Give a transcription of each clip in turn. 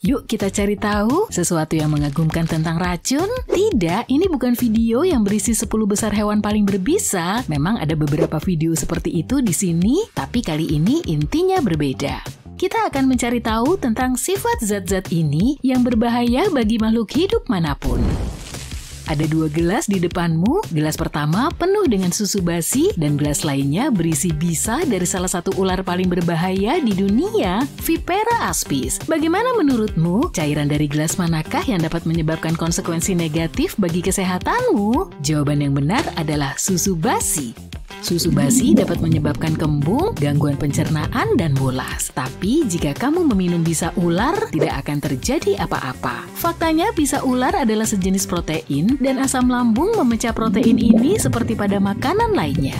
Yuk kita cari tahu sesuatu yang mengagumkan tentang racun. Tidak, ini bukan video yang berisi 10 besar hewan paling berbisa. Memang ada beberapa video seperti itu di sini, tapi kali ini intinya berbeda. Kita akan mencari tahu tentang sifat zat-zat ini yang berbahaya bagi makhluk hidup manapun. Ada 2 gelas di depanmu. Gelas pertama penuh dengan susu basi dan gelas lainnya berisi bisa dari salah satu ular paling berbahaya di dunia, Vipera aspis. Bagaimana menurutmu? Cairan dari gelas manakah yang dapat menyebabkan konsekuensi negatif bagi kesehatanmu? Jawaban yang benar adalah susu basi. Susu basi dapat menyebabkan kembung, gangguan pencernaan, dan mulas. Tapi jika kamu meminum bisa ular, tidak akan terjadi apa-apa. Faktanya bisa ular adalah sejenis protein dan asam lambung memecah protein ini seperti pada makanan lainnya.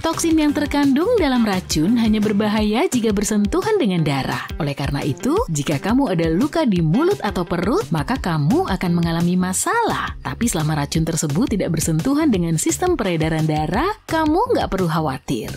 Toksin yang terkandung dalam racun hanya berbahaya jika bersentuhan dengan darah. Oleh karena itu, jika kamu ada luka di mulut atau perut, maka kamu akan mengalami masalah. Tapi selama racun tersebut tidak bersentuhan dengan sistem peredaran darah, kamu nggak perlu khawatir.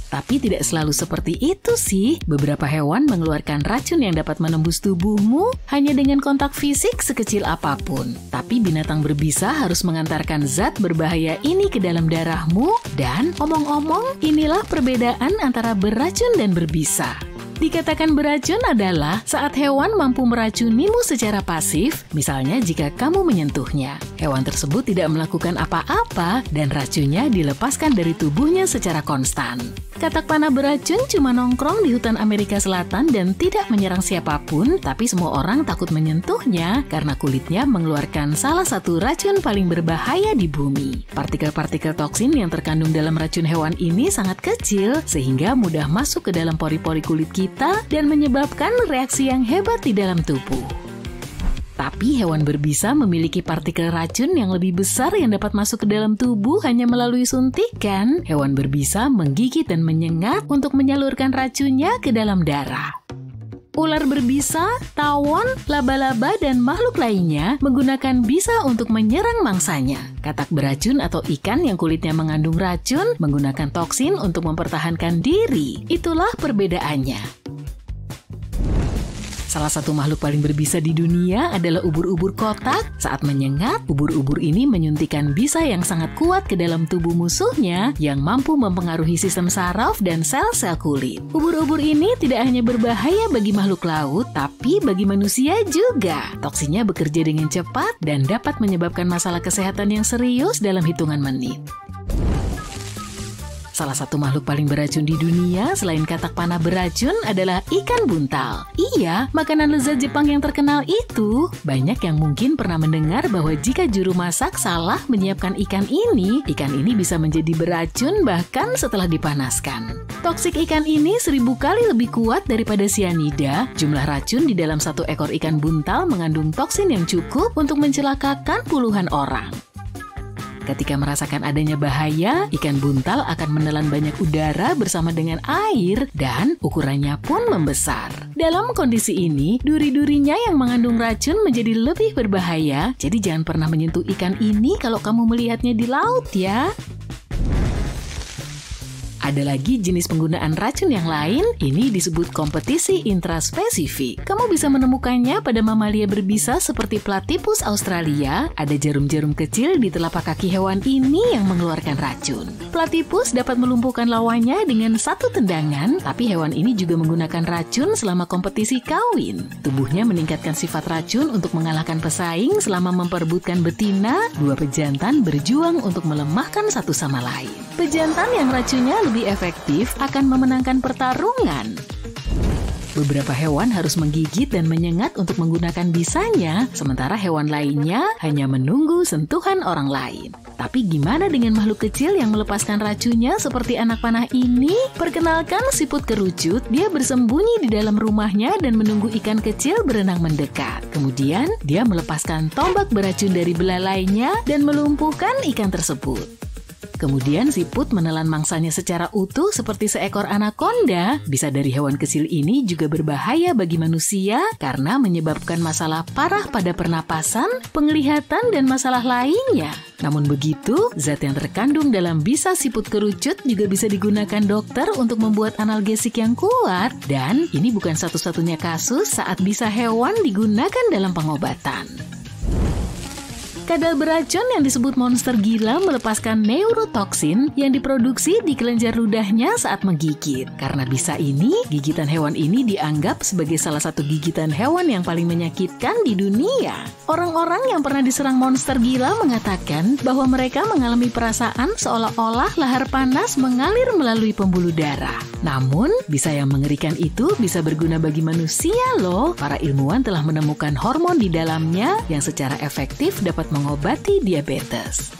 Tapi tidak selalu seperti itu sih. Beberapa hewan mengeluarkan racun yang dapat menembus tubuhmu hanya dengan kontak fisik sekecil apapun. Tapi binatang berbisa harus mengantarkan zat berbahaya ini ke dalam darahmu. Dan omong-omong, inilah perbedaan antara beracun dan berbisa. Dikatakan beracun adalah saat hewan mampu meracunimu secara pasif, misalnya jika kamu menyentuhnya. Hewan tersebut tidak melakukan apa-apa dan racunnya dilepaskan dari tubuhnya secara konstan. Katak panah beracun cuma nongkrong di hutan Amerika Selatan dan tidak menyerang siapapun, tapi semua orang takut menyentuhnya karena kulitnya mengeluarkan salah satu racun paling berbahaya di bumi. Partikel-partikel toksin yang terkandung dalam racun hewan ini sangat kecil, sehingga mudah masuk ke dalam pori-pori kulit kita dan menyebabkan reaksi yang hebat di dalam tubuh. Tapi hewan berbisa memiliki partikel racun yang lebih besar yang dapat masuk ke dalam tubuh hanya melalui suntikan. Hewan berbisa menggigit dan menyengat untuk menyalurkan racunnya ke dalam darah. Ular berbisa, tawon, laba-laba, dan makhluk lainnya menggunakan bisa untuk menyerang mangsanya. Katak beracun atau ikan yang kulitnya mengandung racun menggunakan toksin untuk mempertahankan diri. Itulah perbedaannya. Salah satu makhluk paling berbisa di dunia adalah ubur-ubur kotak. Saat menyengat, ubur-ubur ini menyuntikkan bisa yang sangat kuat ke dalam tubuh musuhnya yang mampu mempengaruhi sistem saraf dan sel-sel kulit. Ubur-ubur ini tidak hanya berbahaya bagi makhluk laut, tapi bagi manusia juga. Toksinnya bekerja dengan cepat dan dapat menyebabkan masalah kesehatan yang serius dalam hitungan menit. Salah satu makhluk paling beracun di dunia selain katak panah beracun adalah ikan buntal. Iya, makanan lezat Jepang yang terkenal itu. Banyak yang mungkin pernah mendengar bahwa jika juru masak salah menyiapkan ikan ini bisa menjadi beracun bahkan setelah dipanaskan. Toksik ikan ini 1000 kali lebih kuat daripada sianida. Jumlah racun di dalam satu ekor ikan buntal mengandung toksin yang cukup untuk mencelakakan puluhan orang. Ketika merasakan adanya bahaya, ikan buntal akan menelan banyak udara bersama dengan air dan ukurannya pun membesar. Dalam kondisi ini, duri-durinya yang mengandung racun menjadi lebih berbahaya, jadi jangan pernah menyentuh ikan ini kalau kamu melihatnya di laut ya. Ada lagi jenis penggunaan racun yang lain, ini disebut kompetisi intraspesifik. Kamu bisa menemukannya pada mamalia berbisa seperti Platypus australia. Ada jarum-jarum kecil di telapak kaki hewan ini yang mengeluarkan racun. Platypus dapat melumpuhkan lawannya dengan satu tendangan, tapi hewan ini juga menggunakan racun selama kompetisi kawin. Tubuhnya meningkatkan sifat racun untuk mengalahkan pesaing selama memperebutkan betina. Dua pejantan berjuang untuk melemahkan satu sama lain. Pejantan yang racunnya lebih efektif akan memenangkan pertarungan. Beberapa hewan harus menggigit dan menyengat untuk menggunakan bisanya, sementara hewan lainnya hanya menunggu sentuhan orang lain. Tapi gimana dengan makhluk kecil yang melepaskan racunnya seperti anak panah ini? Perkenalkan siput kerucut, dia bersembunyi di dalam rumahnya dan menunggu ikan kecil berenang mendekat. Kemudian, dia melepaskan tombak beracun dari belalainya dan melumpuhkan ikan tersebut. Kemudian siput menelan mangsanya secara utuh seperti seekor anaconda. Bisa dari hewan kecil ini juga berbahaya bagi manusia karena menyebabkan masalah parah pada pernapasan, penglihatan, dan masalah lainnya. Namun begitu, zat yang terkandung dalam bisa siput kerucut juga bisa digunakan dokter untuk membuat analgesik yang kuat. Dan ini bukan satu-satunya kasus saat bisa hewan digunakan dalam pengobatan. Kadal beracun yang disebut monster gila melepaskan neurotoksin yang diproduksi di kelenjar ludahnya saat menggigit. Karena bisa ini, gigitan hewan ini dianggap sebagai salah satu gigitan hewan yang paling menyakitkan di dunia. Orang-orang yang pernah diserang monster gila mengatakan bahwa mereka mengalami perasaan seolah-olah lahar panas mengalir melalui pembuluh darah. Namun, bisa yang mengerikan itu bisa berguna bagi manusia loh. Para ilmuwan telah menemukan hormon di dalamnya yang secara efektif dapat mengobati diabetes.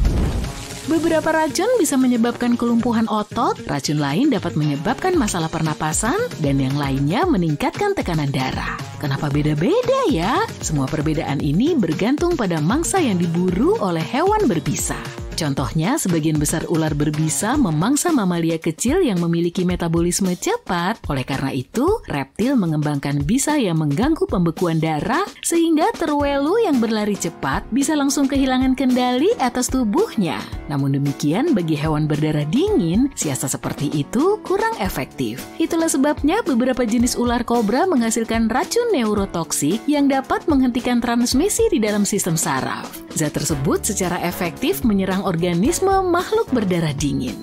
Beberapa racun bisa menyebabkan kelumpuhan otot, racun lain dapat menyebabkan masalah pernapasan, dan yang lainnya meningkatkan tekanan darah. Kenapa beda-beda ya? Semua perbedaan ini bergantung pada mangsa yang diburu oleh hewan berbisa. Contohnya, sebagian besar ular berbisa memangsa mamalia kecil yang memiliki metabolisme cepat. Oleh karena itu, reptil mengembangkan bisa yang mengganggu pembekuan darah sehingga terwelu yang berlari cepat bisa langsung kehilangan kendali atas tubuhnya. Namun demikian, bagi hewan berdarah dingin, siasat seperti itu kurang efektif. Itulah sebabnya beberapa jenis ular kobra menghasilkan racun neurotoksik yang dapat menghentikan transmisi di dalam sistem saraf. Zat tersebut secara efektif menyerang organisme makhluk berdarah dingin.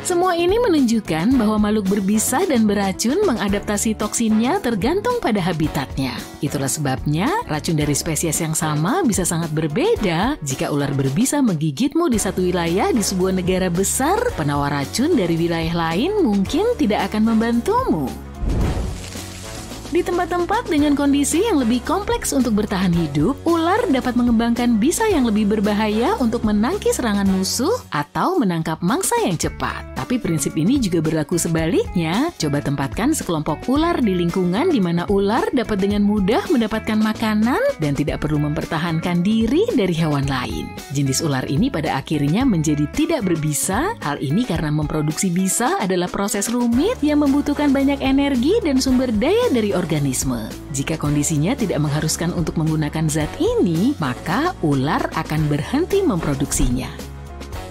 Semua ini menunjukkan bahwa makhluk berbisa dan beracun mengadaptasi toksinnya tergantung pada habitatnya. Itulah sebabnya racun dari spesies yang sama bisa sangat berbeda. Jika ular berbisa menggigitmu di satu wilayah di sebuah negara besar, penawar racun dari wilayah lain mungkin tidak akan membantumu. Di tempat-tempat dengan kondisi yang lebih kompleks untuk bertahan hidup, ular dapat mengembangkan bisa yang lebih berbahaya untuk menangkis serangan musuh atau menangkap mangsa yang cepat. Tapi prinsip ini juga berlaku sebaliknya. Coba tempatkan sekelompok ular di lingkungan di mana ular dapat dengan mudah mendapatkan makanan dan tidak perlu mempertahankan diri dari hewan lain. Jenis ular ini pada akhirnya menjadi tidak berbisa. Hal ini karena memproduksi bisa adalah proses rumit yang membutuhkan banyak energi dan sumber daya dari organisme. Jika kondisinya tidak mengharuskan untuk menggunakan zat ini, maka ular akan berhenti memproduksinya.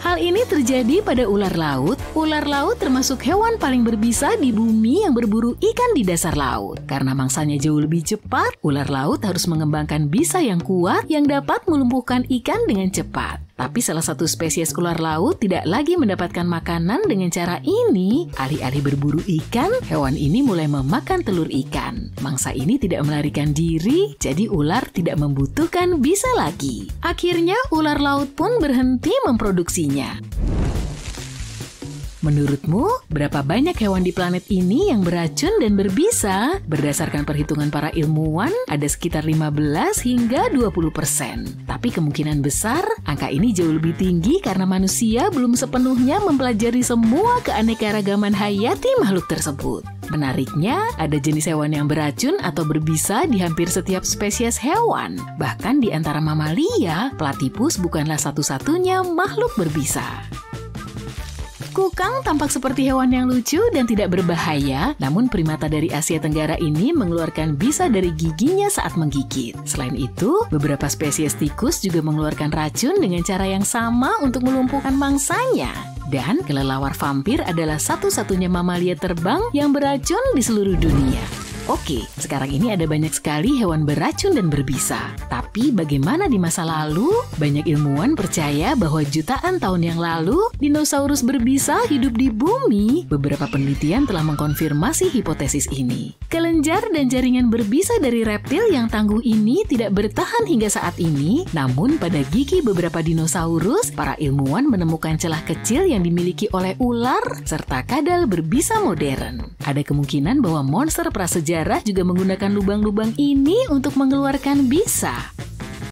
Hal ini terjadi pada ular laut. Ular laut termasuk hewan paling berbisa di bumi yang berburu ikan di dasar laut. Karena mangsanya jauh lebih cepat, ular laut harus mengembangkan bisa yang kuat yang dapat melumpuhkan ikan dengan cepat. Tapi salah satu spesies ular laut tidak lagi mendapatkan makanan dengan cara ini. Alih-alih berburu ikan, hewan ini mulai memakan telur ikan. Mangsa ini tidak melarikan diri, jadi ular tidak membutuhkan bisa lagi. Akhirnya, ular laut pun berhenti memproduksinya. Menurutmu, berapa banyak hewan di planet ini yang beracun dan berbisa? Berdasarkan perhitungan para ilmuwan, ada sekitar 15 hingga 20%. Tapi kemungkinan besar, angka ini jauh lebih tinggi karena manusia belum sepenuhnya mempelajari semua keanekaragaman hayati makhluk tersebut. Menariknya, ada jenis hewan yang beracun atau berbisa di hampir setiap spesies hewan. Bahkan di antara mamalia, platypus bukanlah satu-satunya makhluk berbisa. Kukang tampak seperti hewan yang lucu dan tidak berbahaya, namun primata dari Asia Tenggara ini mengeluarkan bisa dari giginya saat menggigit. Selain itu, beberapa spesies tikus juga mengeluarkan racun dengan cara yang sama untuk melumpuhkan mangsanya. Dan kelelawar vampir adalah satu-satunya mamalia terbang yang beracun di seluruh dunia. Oke, sekarang ini ada banyak sekali hewan beracun dan berbisa. Tapi bagaimana di masa lalu? Banyak ilmuwan percaya bahwa jutaan tahun yang lalu, dinosaurus berbisa hidup di bumi. Beberapa penelitian telah mengkonfirmasi hipotesis ini. Kelenjar dan jaringan berbisa dari reptil yang tangguh ini tidak bertahan hingga saat ini. Namun pada gigi beberapa dinosaurus, para ilmuwan menemukan celah kecil yang dimiliki oleh ular serta kadal berbisa modern. Ada kemungkinan bahwa monster prasejarah juga menggunakan lubang-lubang ini untuk mengeluarkan bisa.